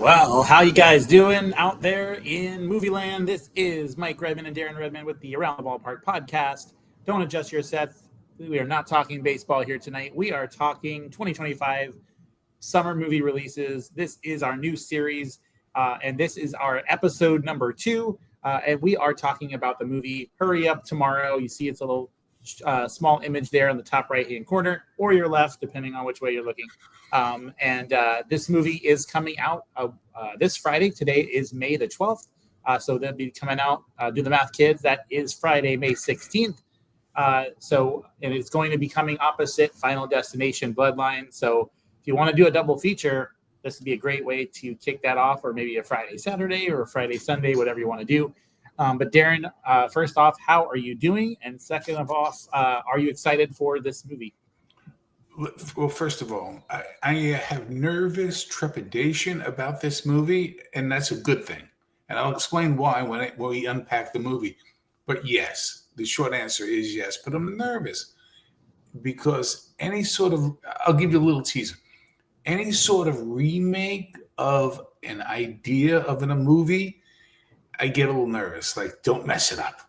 Well, how you guys doing out there in movie land? This is Mike Redman and Darren Redman with the Around the Ballpark podcast. Don't adjust your sets. We are not talking baseball here tonight. We are talking 2025 summer movie releases. This is our new series, and this is our episode number 2. And we are talking about the movie Hurry Up Tomorrow. You see it's a little small image there in the top right-hand corner, or your left, depending on which way you're looking. This movie is coming out this Friday. Today is May the 12th. So they'll be coming out, do the math, kids. That is Friday, May 16th. And it's going to be coming opposite Final Destination Bloodline. So if you want to do a double feature, this would be a great way to kick that off, or maybe a Friday, Saturday, or a Friday, Sunday, whatever you want to do. But Darren, first off, how are you doing? And second of all, are you excited for this movie? Well, first of all, I have nervous trepidation about this movie, and that's a good thing. And I'll explain why when we unpack the movie. But yes, the short answer is yes. But I'm nervous because I'll give you a little teaser. Any sort of remake of an idea of a movie, I get a little nervous. Like, don't mess it up.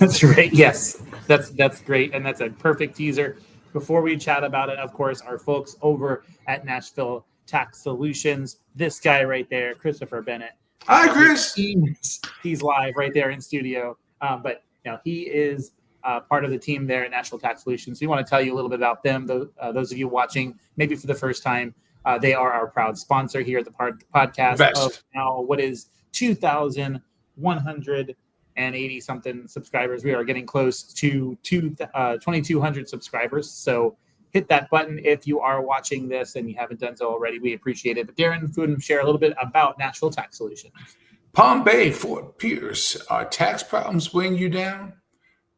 That's right. Yes, that's great, and that's a perfect teaser. Before we chat about it, of course, our folks over at Nashville Tax Solutions. This guy right there, Christopher Bennett. Hi, Chris. He's live right there in studio, but he is part of the team there at Nashville Tax Solutions. We want to tell you a little bit about them. Those of you watching, maybe for the first time, they are our proud sponsor here at the podcast of now what is 2,180 something subscribers. We are getting close to 2,200 subscribers. So hit that button if you are watching this and you haven't done so already. We appreciate it. But Darren, could share a little bit about Nashville Tax Solutions. Palm Bay, Fort Pierce. Are tax problems weighing you down?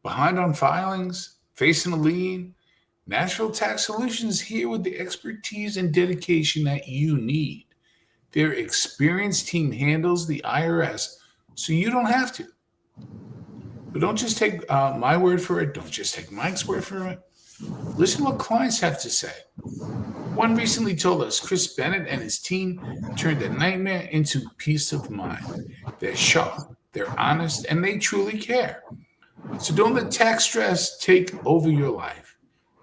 Behind on filings? Facing a lien? Nashville Tax Solutions here with the expertise and dedication that you need. Their experienced team handles the IRS, so you don't have to. But don't just take my word for it. Don't just take Mike's word for it. Listen to what clients have to say. One recently told us Chris Bennett and his team turned a nightmare into peace of mind. They're sharp, they're honest, and they truly care. So don't let tax stress take over your life.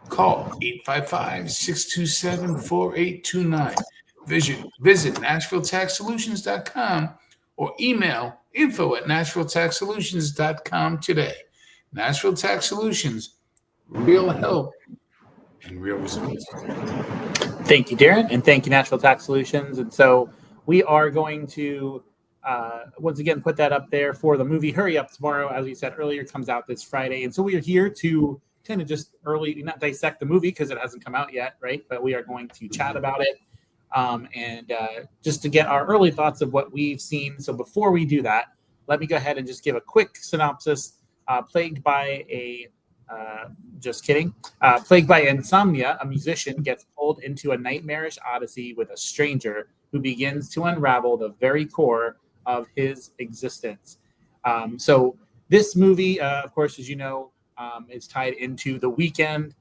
Call 855-627-4829. Visit NashvilleTaxSolutions.com or email info@NashvilleTaxSolutions.com today. Nashville Tax Solutions, real help and real results. Thank you, Darren, and thank you, Nashville Tax Solutions. And so we are going to once again put that up there for the movie Hurry Up Tomorrow. As we said earlier, comes out this Friday. And so we are here to kind of just not dissect the movie because it hasn't come out yet, right? But we are going to chat about it. And just to get our early thoughts of what we've seen. So before we do that, let me go ahead and just give a quick synopsis. Plagued by insomnia, a musician gets pulled into a nightmarish odyssey with a stranger who begins to unravel the very core of his existence. So this movie, of course, as you know, is tied into The Weeknd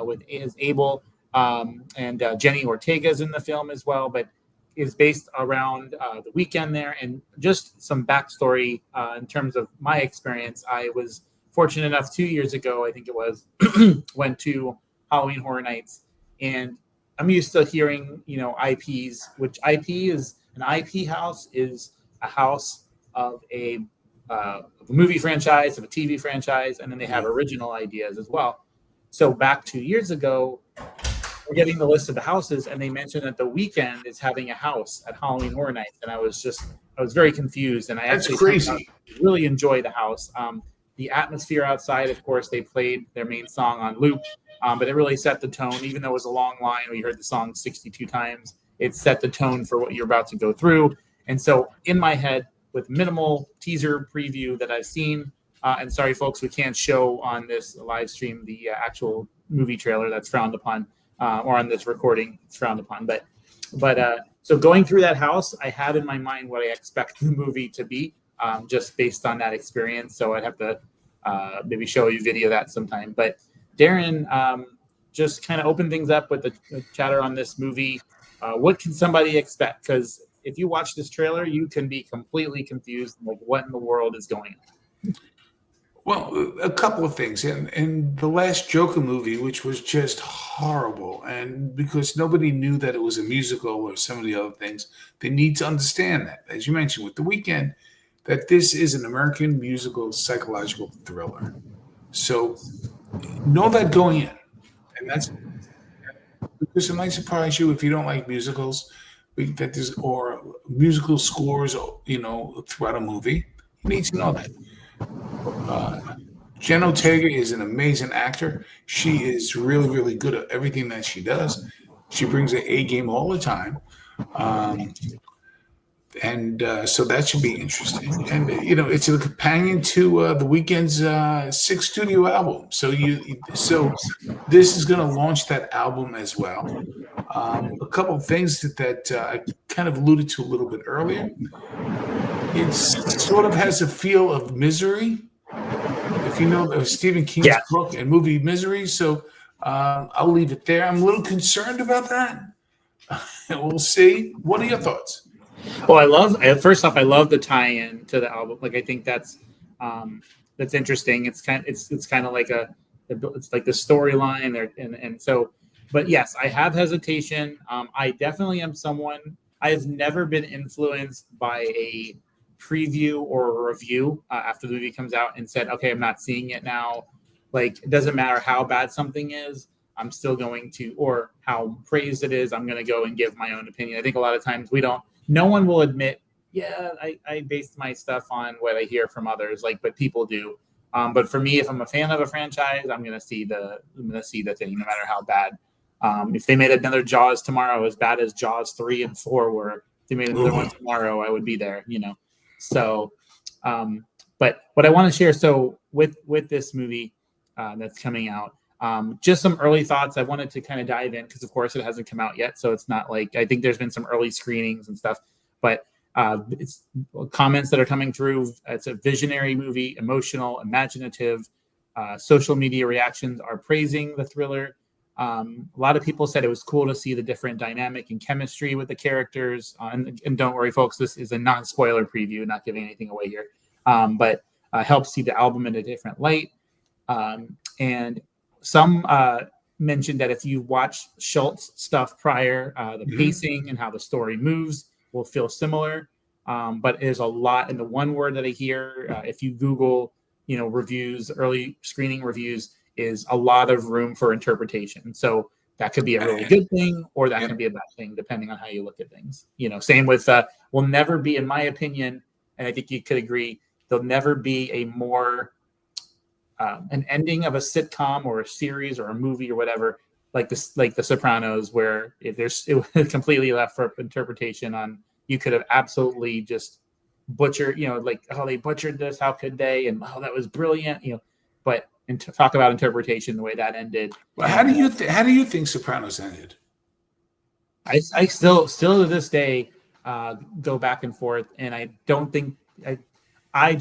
with Abel. And Jenny Ortega's in the film as well, but is based around The Weeknd there. And just some backstory in terms of my experience. I was fortunate enough 2 years ago, I think it was, went to Halloween Horror Nights, and I'm used to hearing, IPs, which IP is an IP house is a house of a movie franchise, of a TV franchise, and then they have original ideas as well. So back 2 years ago, we're getting the list of the houses, and they mentioned that The Weeknd is having a house at Halloween Horror Nights, and I was very confused, and I really enjoy the house. The atmosphere outside, of course, they played their main song on loop, but it really set the tone. Even though it was a long line, we heard the song 62 times. It set the tone for what you're about to go through. And so in my head, with minimal teaser preview that I've seen, and sorry, folks, we can't show on this live stream the actual movie trailer. That's frowned upon. Or on this recording, it's frowned upon. But so going through that house, I have in my mind what I expect the movie to be, just based on that experience. So I'd have to maybe show you video of that sometime. But Darren, just kind of open things up with the chatter on this movie. What can somebody expect? Because if you watch this trailer, you can be completely confused, like what in the world is going on. Well, a couple of things. In the last Joker movie, which was just horrible, and because nobody knew that it was a musical or some of the other things, they need to understand that, as you mentioned with The Weeknd, that this is an American musical psychological thriller. So know that going in. And that's because it might surprise you if you don't like musicals, that there's or musical scores, throughout a movie. You need to know that. Jen Ortega is an amazing actor. She is really, really good at everything that she does. She brings an A game all the time. So that should be interesting. And it's a companion to The Weeknd's sixth studio album. So this is going to launch that album as well. A couple of things that I kind of alluded to a little bit earlier. It sort of has a feel of Misery, if you know Stephen King's book and movie Misery. So I'll leave it there. I'm a little concerned about that. We'll see. What are your thoughts? Well, I love the tie-in to the album. Like, I think that's interesting. It's kind of like it's like the storyline there, and so. But yes, I have hesitation. I definitely am someone. I have never been influenced by a preview or a review after the movie comes out and said, okay, I'm not seeing it now. Like, it doesn't matter how bad something is, I'm still going to, or how praised it is, I'm going to go and give my own opinion. I think a lot of times no one will admit, I based my stuff on what I hear from others, but people do. But for me, if I'm a fan of a franchise, I'm going to see the thing, no matter how bad. If they made another Jaws tomorrow, as bad as Jaws 3 and 4 were, if they made another one tomorrow, I would be there, So, but what I want to share, so with this movie that's coming out, just some early thoughts. I wanted to kind of dive in because, of course, it hasn't come out yet. So it's not like, I think there's been some early screenings and stuff, but it's comments that are coming through. It's a visionary movie, emotional, imaginative. Social media reactions are praising the thriller. A lot of people said it was cool to see the different dynamic and chemistry with the characters. And don't worry, folks, this is a non-spoiler preview, not giving anything away here. But helps see the album in a different light. And some mentioned that if you watch Schultz stuff prior, the pacing and how the story moves will feel similar. But there's a lot in the one word that I hear. If you Google, reviews, early screening reviews, is a lot of room for interpretation. So that could be a really good thing, or that can be a bad thing, depending on how you look at things. Same with will never be, in my opinion, and I think you could agree, there'll never be a more an ending of a sitcom or a series or a movie or whatever like The Sopranos, where it was completely left for interpretation. On you could have absolutely just butchered, they butchered this, how could they, and that was brilliant, but. And talk about interpretation, the way that ended. Well, how do you think Sopranos ended? I still to this day go back and forth, and I don't think I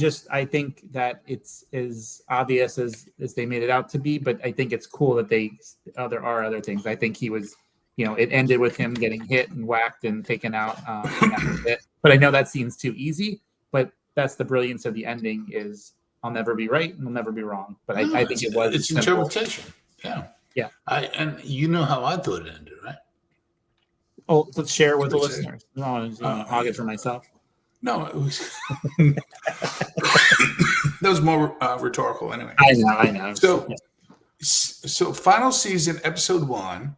think that it's as obvious as they made it out to be. But I think it's cool that there are other things. I think he was, it ended with him getting hit and whacked and taken out. And that was it. But I know that seems too easy. But that's the brilliance of the ending is. I'll never be right and I'll never be wrong. But I think it was. It's interpretation. Yeah. Yeah. And you know how I thought it ended, right? Oh, let's share with the listeners. I'll get for myself. No, it was. That was more rhetorical, anyway. I know. So final season, episode 1.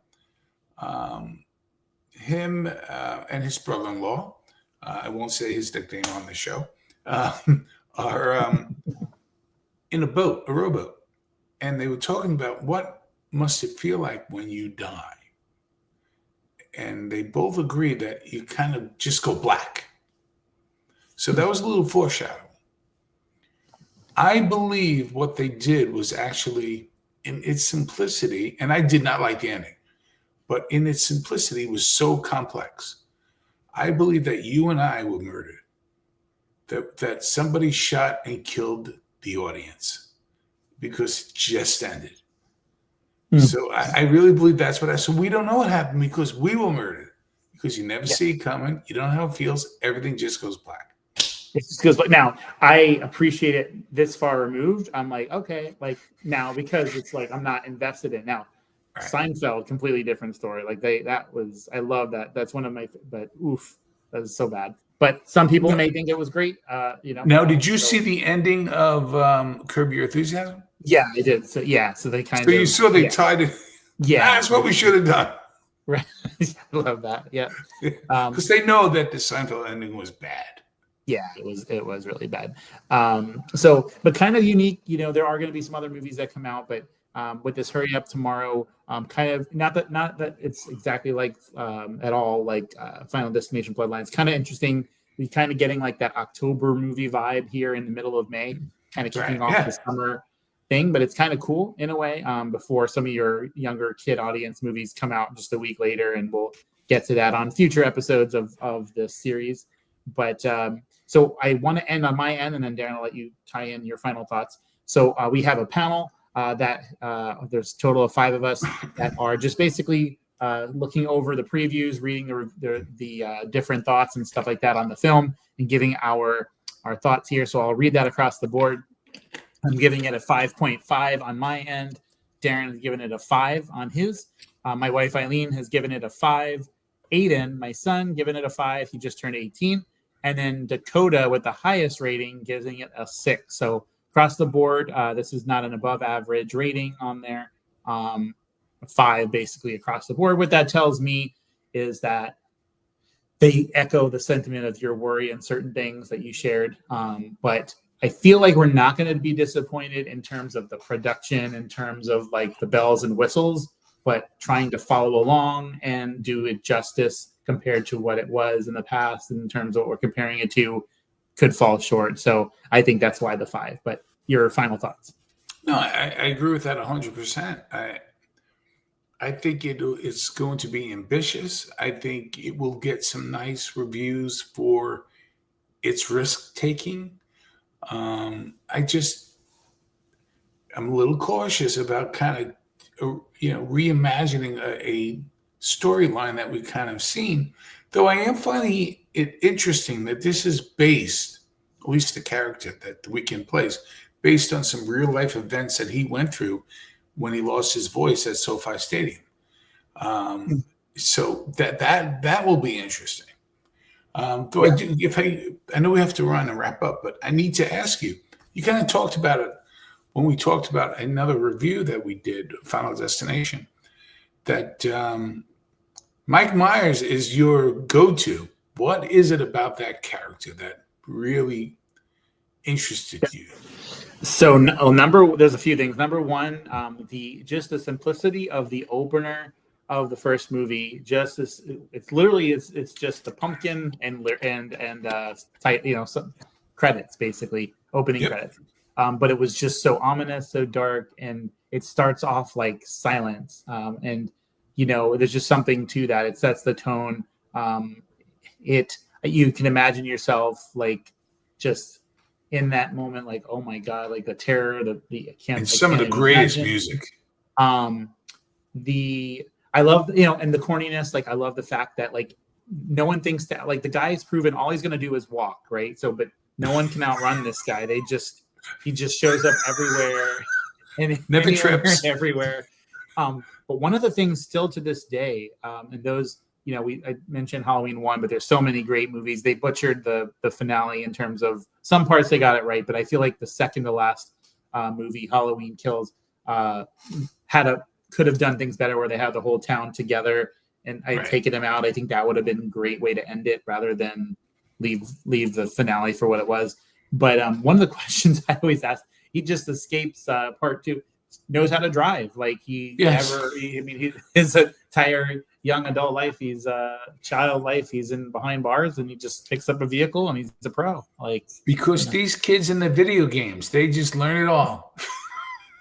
Him and his brother-in-law. I won't say his nickname on the show. Are in a rowboat, and they were talking about what must it feel like when you die, and they both agreed that you kind of just go black. So that was a little foreshadowing. I believe what they did was actually, in its simplicity, and I did not like the ending, but in its simplicity was so complex. I believe that you and I were murdered. That somebody shot and killed the audience because it just ended. So I really believe that's so we don't know what happened because we were murdered. because you never see it coming. You don't know how it feels. Everything just goes black. It just goes, but now I appreciate it this far removed. I'm like, okay, like now because it's like I'm not invested in now. Right. Seinfeld, completely different story. Like I love that. That's one of my, but oof, that was so bad. But some people may think it was great. Now, did you see the ending of Curb Your Enthusiasm? Yeah, I did. So they kind of. So you saw they tied it. Yeah, that's what we should have done. Right, I love that. Yeah, because they know that the Seinfeld ending was bad. Yeah, it was really bad. But kind of unique. There are going to be some other movies that come out, but with this Hurry Up Tomorrow, kind of not that it's exactly like at all like Final Destination Bloodlines. Kind of interesting. We're kind of getting like that October movie vibe here in the middle of May, kind of kicking off the summer thing. But it's kind of cool in a way. Before some of your younger kid audience movies come out just a week later, and we'll get to that on future episodes of this series. But so I want to end on my end, and then Darren, I'll let you tie in your final thoughts. So we have a panel that there's a total of 5 of us that are just basically looking over the previews, reading the different thoughts and stuff like that on the film, and giving our thoughts here. So I'll read that across the board. I'm giving it a 5.5 on my end. Darren has given it a 5 on his. My wife Eileen has given it a 5. Aiden, my son, given it a 5. He just turned 18. And then Dakota, with the highest rating, giving it a 6. So across the board, this is not an above average rating on there. 5 basically across the board. What that tells me is that they echo the sentiment of your worry and certain things that you shared. But I feel like we're not going to be disappointed in terms of the production, in terms of like the bells and whistles, but trying to follow along and do it justice compared to what it was in the past in terms of what we're comparing it to could fall short. So I think that's why the 5. But your final thoughts? No, I agree with that 100%. I think it's going to be ambitious. I think it will get some nice reviews for its risk taking. I'm a little cautious about kind of reimagining a storyline that we've kind of seen, though I am finding it interesting that this is based, at least the character that the Weeknd plays, based on some real life events that he went through when he lost his voice at SoFi Stadium. So that will be interesting. Though I know we have to run and wrap up, but I need to ask you, you kind of talked about it when we talked about another review that we did, Final Destination, that Mike Myers is your go-to. What is it about that character that really interested you? So there's a few things. Number one, the simplicity of the opener of the first movie. It's just the pumpkin and some credits, basically opening credits. But it was just so ominous, so dark, and it starts off like silence. And there's just something to that. It sets the tone. You can imagine yourself like just in that moment, like, oh my God, like the terror, some of the greatest music. I love, and the corniness. Like, I love the fact that like no one thinks that like the guy's proven all he's going to do is walk, right? So, but no one can outrun this guy. He just shows up everywhere and never trips everywhere. But one of the things still to this day, and those, I mentioned Halloween 1, but there's so many great movies. They butchered the finale in terms of some parts they got it right, but I feel like the second to last movie, Halloween Kills, could have done things better where they had the whole town together and taken them out. I think that would have been a great way to end it rather than leave the finale for what it was. But one of the questions I always ask, he just escapes part 2, knows how to drive. Like his entire young adult life, he's child life, he's in behind bars, and he just picks up a vehicle and he's a pro. Like, because these kids in the video games, they just learn it all.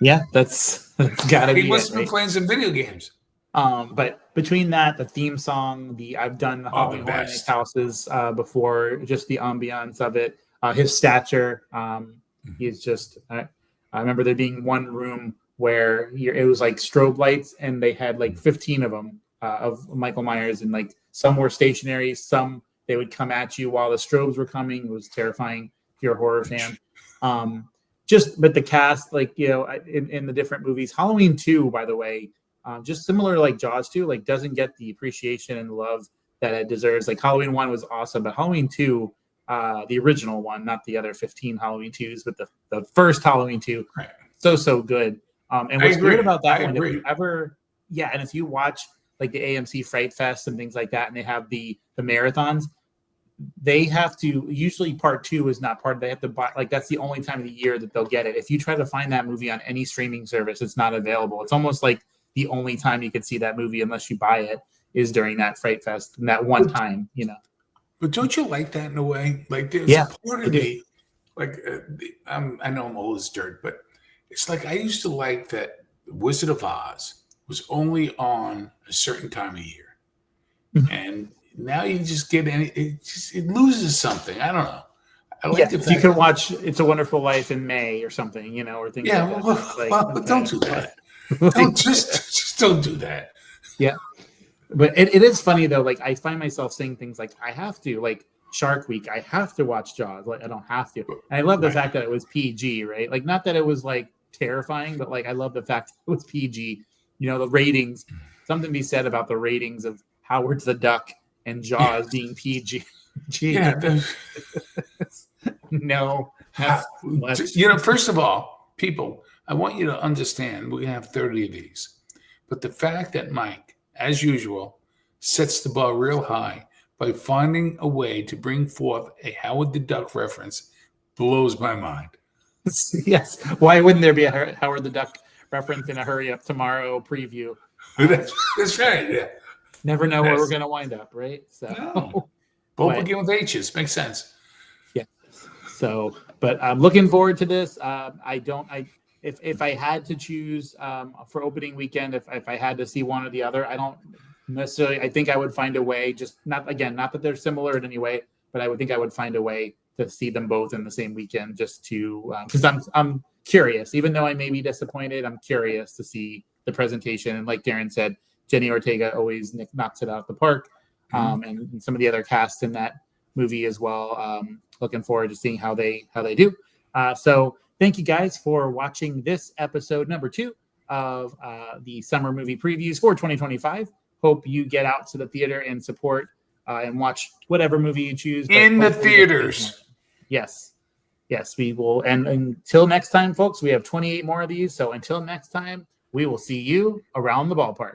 Yeah, that's gotta be. He must have been playing some video games. But between that, the theme song, I've done the Halloween Horror Nights houses before, just the ambiance of it, his stature. He's just. I remember there being one room where it was like strobe lights, and they had like 15 of them of Michael Myers, and like Some were stationary. Some they would come at you while the strobes were coming. It was terrifying if you're a horror fan. But the cast, like, in the different movies, Halloween 2, by the way, just similar like Jaws 2, like doesn't get the appreciation and love that it deserves. Like Halloween 1 was awesome, but Halloween 2, the original one, not the other 15 Halloween 2s, but the first Halloween 2, Right. so good. And what's great about that one, if you watch like the AMC Fright Fest and things like that, and they have the marathons, they have to, usually part 2 is not part of, they have to buy, like that's the only time of the year that they'll get it. If you try to find that movie on any streaming service, it's not available. It's almost like the only time you could see that movie unless you buy it is during that Fright Fest and that one time, But don't you like that in a way? Like there's a part of me, like I know I'm old as dirt, but it's like I used to like that Wizard of Oz was only on a certain time of year, and now you just get it loses something. I don't know. I like you can watch It's a Wonderful Life in May or something, or things like that. Well, don't do that. Just don't do that. Yeah. But it is funny though. Like I find myself saying things like, I have to, like Shark Week, I have to watch Jaws. Like I don't have to. And I love the fact that it was PG, right? Like not that it was like terrifying, but like I love the fact that it was PG. The ratings, something to be said about the ratings of Howard the Duck and Jaws being PG. No. First of all, people, I want you to understand we have 30 of these. But the fact that Mike, as usual, sets the bar real high by finding a way to bring forth a Howard the Duck reference blows my mind. Yes. Why wouldn't there be a Howard the Duck reference in a Hurry Up Tomorrow preview? That's right. Yeah. Never know where we're going to wind up, right? So, both begin with H's. Makes sense. Yeah. So, but I'm looking forward to this. If I had to choose for opening weekend, if I had to see one or the other, I don't necessarily. I think I would find a way. Just not that they're similar in any way, but I would think I would find a way to see them both in the same weekend, just to because I'm curious. Even though I may be disappointed, I'm curious to see the presentation. And like Darren said, Jenny Ortega always knocks it out of the park, and some of the other cast in that movie as well. Looking forward to seeing how they do. So. Thank you guys for watching this episode number 2 of the summer movie previews for 2025. Hope you get out to the theater and support and watch whatever movie you choose. In the theaters. Yes, we will. And until next time, folks, we have 28 more of these. So until next time, we will see you around the ballpark.